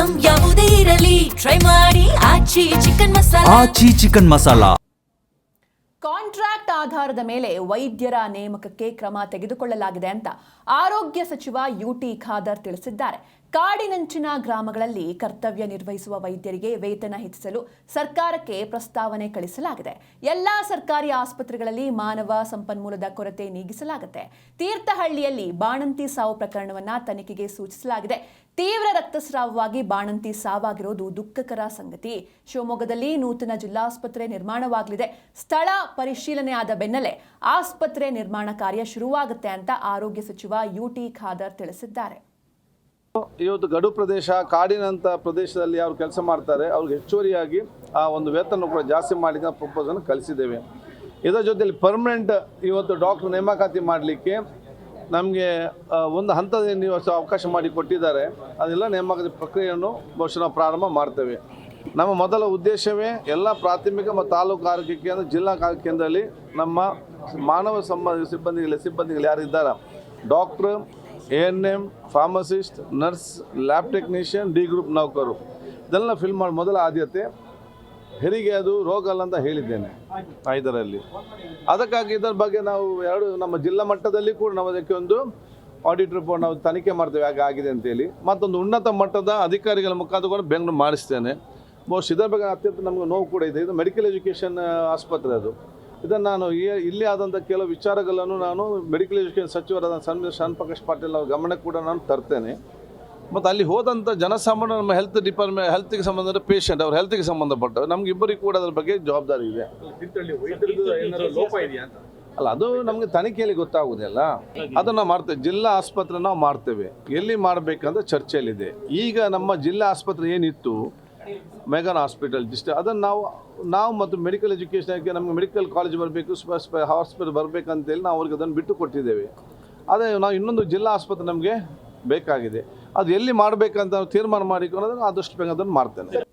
Item ಯಾವುದೇ ಇರಲಿ try ಮಾಡಿ ಆಚಿ ಚಿಕನ್ ಮಸಾಲಾ. ಕಾಂಟ್ರಾಕ್ಟ್ ಆಧಾರದ ಮೇಲೆ ವೈದ್ಯರ ನೇಮಕಕ್ಕೆ ಕ್ರಮ ತೆಗೆದುಕೊಳ್ಳಲಾಗಿದೆ ಅಂತ ಆರೋಗ್ಯ ಸಚಿವ ಯುಟಿ ಖಾದರ್ ತಿಳಿಸಿದ್ದಾರೆ. ಕಾಡಿನಂಚಿನ ಗ್ರಾಮಗಳಲ್ಲಿ ಕರ್ತವ್ಯ ನಿರ್ವಹಿಸುವ ವೈದ್ಯರಿಗೆ ವೇತನ ಹೆಚ್ಚಿಸಲು ಸರ್ಕಾರಕ್ಕೆ ಪ್ರಸ್ತಾವನೆ ಕಳಿಸಲಾಗಿದೆ. ಎಲ್ಲಾ ಸರ್ಕಾರಿ ಆಸ್ಪತ್ರೆಗಳಲ್ಲಿ ಮಾನವ ಸಂಪನ್ಮೂಲದ ಕೊರತೆ ನೀಗಿಸಲಾಗುತ್ತೆ. ತೀರ್ಥಹಳ್ಳಿಯಲ್ಲಿ ಬಾಣಂತಿ ಸಾವು ಪ್ರಕರಣವನ್ನ ತನಿಖೆಗೆ ಸೂಚಿಸಲಾಗಿದೆ. ತೀವ್ರ ರಕ್ತಸ್ರಾವವಾಗಿ ಬಾಣಂತಿ ಸಾವಾಗಿರೋದು ದುಃಖಕರ ಸಂಗತಿ. ಶಿವಮೊಗ್ಗದಲ್ಲಿ ನೂತನ ಜಿಲ್ಲಾಸ್ಪತ್ರೆ ನಿರ್ಮಾಣವಾಗಲಿದೆ. ಸ್ಥಳ ಪರಿಶೀಲನೆ ಆದ ಬೆನ್ನಲ್ಲೇ ಆಸ್ಪತ್ರೆ ನಿರ್ಮಾಣ ಕಾರ್ಯ ಶುರುವಾಗುತ್ತೆ ಅಂತ ಆರೋಗ್ಯ ಸಚಿವ ಯುಟಿ ಖಾದರ್ ತಿಳಿಸಿದ್ದಾರೆ. ಇವತ್ತು ಗಡು ಪ್ರದೇಶ ಕಾಡಿನಂಥ ಪ್ರದೇಶದಲ್ಲಿ ಅವರು ಕೆಲಸ ಮಾಡ್ತಾರೆ, ಅವ್ರಿಗೆ ಹೆಚ್ಚುವರಿಯಾಗಿ ಆ ಒಂದು ವೇತನ ಕೂಡ ಜಾಸ್ತಿ ಮಾಡಲಿಕ್ಕೆ ಪ್ರಪೋಸಲ್ ಕಳಿಸಿದ್ದೇವೆ. ಇದರ ಜೊತೆಯಲ್ಲಿ ಪರ್ಮನೆಂಟ್ ಇವತ್ತು ಡಾಕ್ಟರ್ ನೇಮಕಾತಿ ಮಾಡಲಿಕ್ಕೆ ನಮಗೆ ಒಂದು ಹಂತದಲ್ಲಿ ನೀವು ಅವಕಾಶ ಮಾಡಿ ಕೊಟ್ಟಿದ್ದಾರೆ. ಅದೆಲ್ಲ ನೇಮಕಾತಿ ಪ್ರಕ್ರಿಯೆಯನ್ನು ಬಹುಶಃ ನಾವು ಪ್ರಾರಂಭ ಮಾಡ್ತೇವೆ. ನಮ್ಮ ಮೊದಲ ಉದ್ದೇಶವೇ ಎಲ್ಲ ಪ್ರಾಥಮಿಕ ಮತ್ತು ತಾಲೂಕು ಆರೋಗ್ಯ ಕೇಂದ್ರ, ಜಿಲ್ಲಾ ಆರೋಗ್ಯ ಕೇಂದ್ರದಲ್ಲಿ ನಮ್ಮ ಮಾನವ ಸಂಬಂಧ ಸಿಬ್ಬಂದಿಗಳು ಯಾರಿದ್ದಾರೆ, doctor, ANM, pharmacist, nurse, lab technician, D group ನೌಕರು ಇದೆಲ್ಲ ಫಿಲ್ ಮಾಡಿ ಮೊದಲ ಆದ್ಯತೆ ಹೆರಿಗೆ ಅದು ರೋಗ ಅಲ್ಲ ಅಂತ ಹೇಳಿದ್ದೇನೆ 5ರಲ್ಲಿ. ಅದಕ್ಕಾಗಿ ಇದರ ಬಗ್ಗೆ ನಾವು ನಮ್ಮ ಜಿಲ್ಲಾ ಮಟ್ಟದಲ್ಲಿ ಕೂಡ ನಾವು ಅದಕ್ಕೆ ಒಂದು ಆಡಿಟ್ ರಿಪೋರ್ಟ್ ನಾವು ತನಿಖೆ ಮಾಡ್ತೇವೆ ಹೇಗೆ ಆಗಿದೆ ಅಂತೇಳಿ. ಮತ್ತೊಂದು ಉನ್ನತ ಮಟ್ಟದ ಅಧಿಕಾರಿಗಳ ಮುಖಾಂತರ ಕೂಡ ಬೆಂಗಳೂರು ಮಾಡಿಸ್ತೇನೆ. ಬಹುಶಃ ಇದರ ಬಗ್ಗೆ ಅತ್ಯಂತ ನಮಗೆ ನೋವು ಕೂಡ ಇದೆ. ಇದು ಮೆಡಿಕಲ್ ಎಜುಕೇಷನ್ ಆಸ್ಪತ್ರೆ ಅದು. ಇದನ್ನು ನಾನು ಇಲ್ಲಿ ಆದಂಥ ಕೆಲವು ವಿಚಾರಗಳನ್ನು ನಾನು ಮೆಡಿಕಲ್ ಎಜುಕೇಷನ್ ಸಚಿವರಾದ ಶಾನ್ ಪ್ರಕಾಶ್ ಪಾಟೀಲ್ ಅವ್ರ ಗಮನಕ್ಕೆ ಕೂಡ ನಾನು ತರ್ತೇನೆ. ಮತ್ತು ಅಲ್ಲಿ ಹೋದಂಥ ಜನಸಾಮಾನ್ಯ ನಮ್ಮ ಹೆಲ್ತ್ಗೆ ಸಂಬಂಧ ಪೇಷಂಟ್ ಅವ್ರ ಹೆಲ್ತ್ಗೆ ಸಂಬಂಧಪಟ್ಟ ನಮಗಿಬ್ಬರಿಗೆ ಕೂಡ ಅದರ ಬಗ್ಗೆ ಜವಾಬ್ದಾರಿ ಇದೆ. ಅಲ್ಲ, ಅದು ನಮಗೆ ತನಿಖೆಯಲ್ಲಿ ಗೊತ್ತಾಗುವುದಿಲ್ಲ. ಅದನ್ನು ಮಾಡ್ತೇವೆ. ಜಿಲ್ಲಾ ಆಸ್ಪತ್ರೆ ನಾವು ಮಾಡ್ತೇವೆ. ಎಲ್ಲಿ ಮಾಡಬೇಕಂತ ಚರ್ಚೆಯಲ್ಲಿದೆ. ಈಗ ನಮ್ಮ ಜಿಲ್ಲಾ ಆಸ್ಪತ್ರೆ ಏನಿತ್ತು ಮೆಗಾನ್ ಹಾಸ್ಪಿಟಲ್ ಅದನ್ನು ನಾವು ಮತ್ತು ಮೆಡಿಕಲ್ ಎಜುಕೇಷನ್ಗೆ ನಮಗೆ ಮೆಡಿಕಲ್ ಕಾಲೇಜ್ ಬರಬೇಕು, ಹಾಸ್ಪಿಟಲ್ ಬರಬೇಕಂತೇಳಿ ನಾವು ಅವ್ರಿಗೆ ಅದನ್ನು ಬಿಟ್ಟು ಕೊಟ್ಟಿದ್ದೇವೆ. ಅದೇ ನಾವು ಇನ್ನೊಂದು ಜಿಲ್ಲಾ ಆಸ್ಪತ್ರೆ ನಮಗೆ ಬೇಕಾಗಿದೆ. ಅದು ಎಲ್ಲಿ ಮಾಡಬೇಕಂತ ತೀರ್ಮಾನ ಮಾಡಿಕೊಂಡು ಆದಷ್ಟು ಬೇಗ ಅದನ್ನು ಮಾಡ್ತೇನೆ.